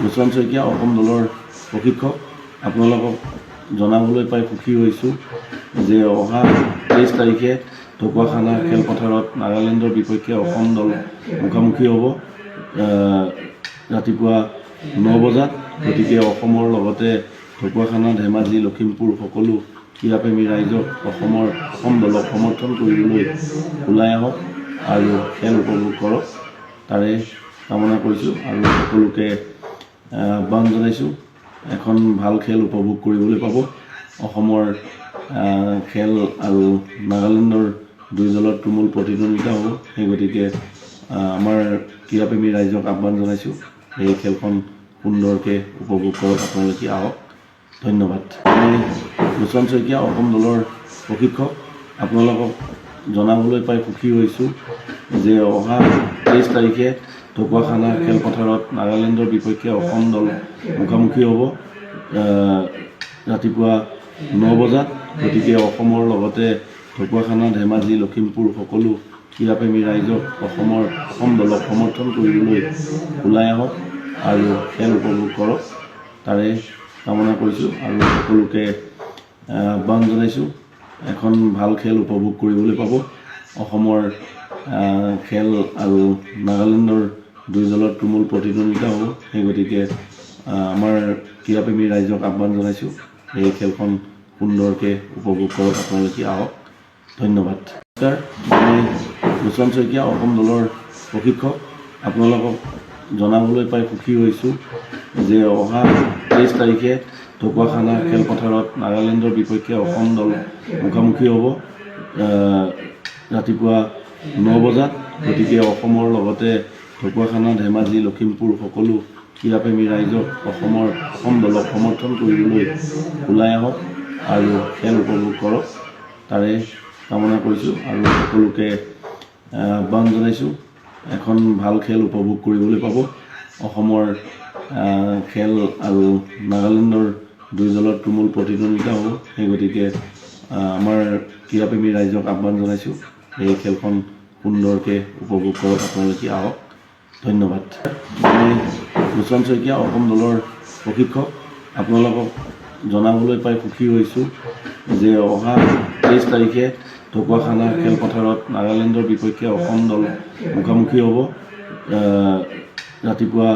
লোচন শইকীয়া অসম দলৰ প্ৰশিক্ষক আপোনালোকক জনাবলৈ পাই সুখী হৈছোঁ যে অহা 23 তাৰিখে ঢকুৱাখানা খেলপথাৰত নাগালেণ্ডৰ বিপক্ষে অসম দল মুখামুখি হ'ব ৰাতিপুৱা 9 বজাত। গতিকে অসমৰ লগতে ঢকুৱাখানা ধেমাজি লখিমপুৰ সকলো ক্ৰীড়াপ্ৰেমী ৰাইজক অসম দলক সমৰ্থন কৰিবলৈ ওলাই আহক আৰু খেল উপভোগ কৰক তাৰে কামনা কৰিছোঁ আৰু সকলোকে আহ্বান জনাইছোঁ। এখন ভাল খেল উপভোগ কৰিবলৈ পাব। অসমৰ খেল আৰু নাগালেণ্ডৰ দুই দলৰ তুমুল প্ৰতিদ্বন্দ্বিতা হ'ব। সেই গতিকে আমাৰ ক্ৰীড়াপ্ৰেমী ৰাইজক আহ্বান জনাইছোঁ এই খেলখন সুন্দৰকৈ উপভোগ কৰক। আপোনালোকে আহক। ধন্যবাদ। মই লোচন শইকীয়া অসম দলৰ প্ৰশিক্ষক আপোনালোকক জনাবলৈ পাই সুখী হৈছোঁ যে অহা 23 তাৰিখে ঢকুৱাখানা খেলপথাৰত নাগালেণ্ডৰ বিপক্ষে অসম দল মুখামুখি হ'ব ৰাতিপুৱা 9 বজাত। গতিকে অসমৰ লগতে ঢকুৱাখানা ধেমাজি লখিমপুৰ সকলো ক্ৰীড়াপ্ৰেমী ৰাইজক অসম দলক সমৰ্থন কৰিবলৈ ওলাই আহক আৰু খেল উপভোগ কৰক তাৰে কামনা কৰিছোঁ আৰু সকলোকে আহ্বান জনাইছোঁ। এখন ভাল খেল উপভোগ কৰিবলৈ পাব। অসমৰ খেল আৰু নাগালেণ্ডৰ দুই দলৰ তুমুল প্ৰতিদ্বন্দ্বিতা হ'ব। সেই গতিকে আমাৰ ক্ৰীড়াপ্ৰেমী ৰাইজক আহ্বান জনাইছোঁ এই খেলখন সুন্দৰকৈ উপভোগ কৰক। আপোনালোকে আহক। ধন্যবাদ। মই লোচন শইকীয়া অসম দলৰ প্ৰশিক্ষক আপোনালোকক জনাবলৈ পাই সুখী হৈছোঁ যে অহা 23 তাৰিখে ঢকুৱাখানা খেলপথাৰত নাগালেণ্ডৰ বিপক্ষে অসম দল মুখামুখি হ'ব ৰাতিপুৱা 9 বজাত। গতিকে অসমৰ লগতে ঢকুৱাখানা ধেমাজি লখিমপুৰ সকলো ক্ৰীড়াপ্ৰেমী ৰাইজক অসম দলক সমৰ্থন কৰিবলৈ ওলাই আহক আৰু খেল উপভোগ কৰক তাৰে কামনা কৰিছোঁ আৰু সকলোকে আহ্বান জনাইছোঁ। এখন ভাল খেল উপভোগ কৰিবলৈ পাব। অসমৰ খেল আৰু নাগালেণ্ডৰ দুই দলৰ তুমুল প্ৰতিদ্বন্দ্বিতা হ'ব। সেই গতিকে আমাৰ ক্ৰীড়াপ্ৰেমী ৰাইজক আহ্বান জনাইছোঁ এই খেলখন সুন্দৰকৈ উপভোগ কৰক। আপোনালোকে আহক। ধন্যবাদ। মই লোচন শইকীয়া অসম দলৰ প্ৰশিক্ষক আপোনালোকক জনাবলৈ পাই সুখী হৈছোঁ যে অহা 23 তাৰিখে ঢকুৱাখানা খেলপথাৰত নাগালেণ্ডৰ বিপক্ষে অসম দল মুখামুখি হ'ব ৰাতিপুৱা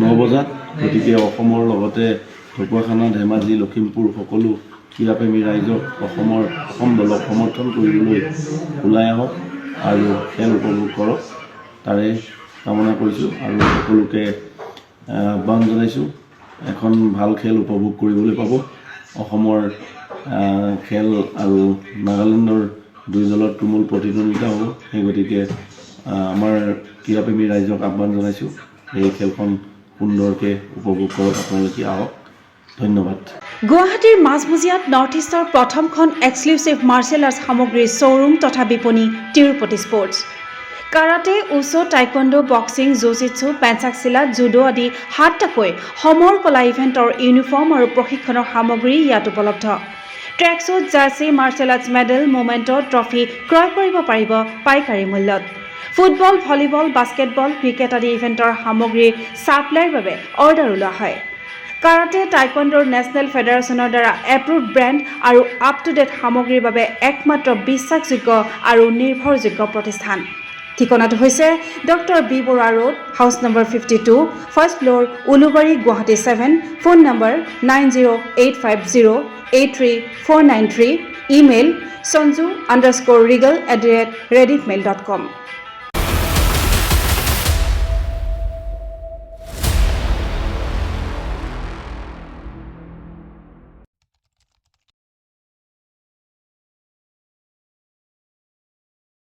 9 বজাত। গতিকে অসমৰ লগতে ঢকুৱাখানা ধেমাজি লখিমপুৰ সকলো ক্ৰীড়াপ্ৰেমী ৰাইজক অসম দলক সমৰ্থন কৰিবলৈ ওলাই আহক আৰু খেল উপভোগ কৰক তাৰে কামনা কৰিছোঁ আৰু সকলোকে আহ্বান জনাইছোঁ। এখন ভাল খেল উপভোগ কৰিবলৈ পাব। অসমৰ খেল আৰু নাগালেণ্ডৰ দুই দলৰ তুমুল প্ৰতিদ্বন্দ্বিতা হ'ব। সেই গতিকে আমাৰ ক্ৰীড়াপ্ৰেমী ৰাইজক আহ্বান জনাইছোঁ এই খেলখন সুন্দৰকৈ উপভোগ কৰক। আপোনালোকে আহক। ধন্যবাদ। গুৱাহাটীৰ মাজমজিয়াত নৰ্থ ইষ্টৰ প্ৰথমখন এক্সক্লুচিভ মাৰ্চেল আৰ্টছ সামগ্ৰীৰ শ্ব'ৰুম তথা বিপণী Tirupati sports. Karate, wushu, taekwondo, boxing, jujitsu, pencak silat, judo আদি 7টাকৈ সমৰ কলা ইভেণ্টৰ ইউনিফৰ্ম আৰু প্ৰশিক্ষণৰ সামগ্ৰী ইয়াত উপলব্ধ। Tracksuit, jersey, martial arts medal, memento, trophy ক্ৰয় কৰিব পাৰিব পাইকাৰী মূল্যত। ফুটবল, ভলীবল, বাস্কেটবল, ক্ৰিকেট আদি ইভেণ্টৰ সামগ্ৰীৰ ছাপ্লাইৰ বাবে অৰ্ডাৰো লোৱা হয়। কাৰাটে, টাইকোৱাণ্ডোৰ নেশ্যনেল ফেডাৰেশ্যনৰ দ্বাৰা এপ্ৰুভড ব্ৰেণ্ড আৰু আপ টু ডেট সামগ্ৰীৰ বাবে একমাত্ৰ বিশ্বাসযোগ্য আৰু নিৰ্ভৰযোগ্য প্ৰতিষ্ঠান। ঠিকনাটো হৈছে doctor B Barua road, house number 52, first floor, Ulubari, Guwahati 7। Phone number 9085083493। Email sanju_regal@rediffmail.com।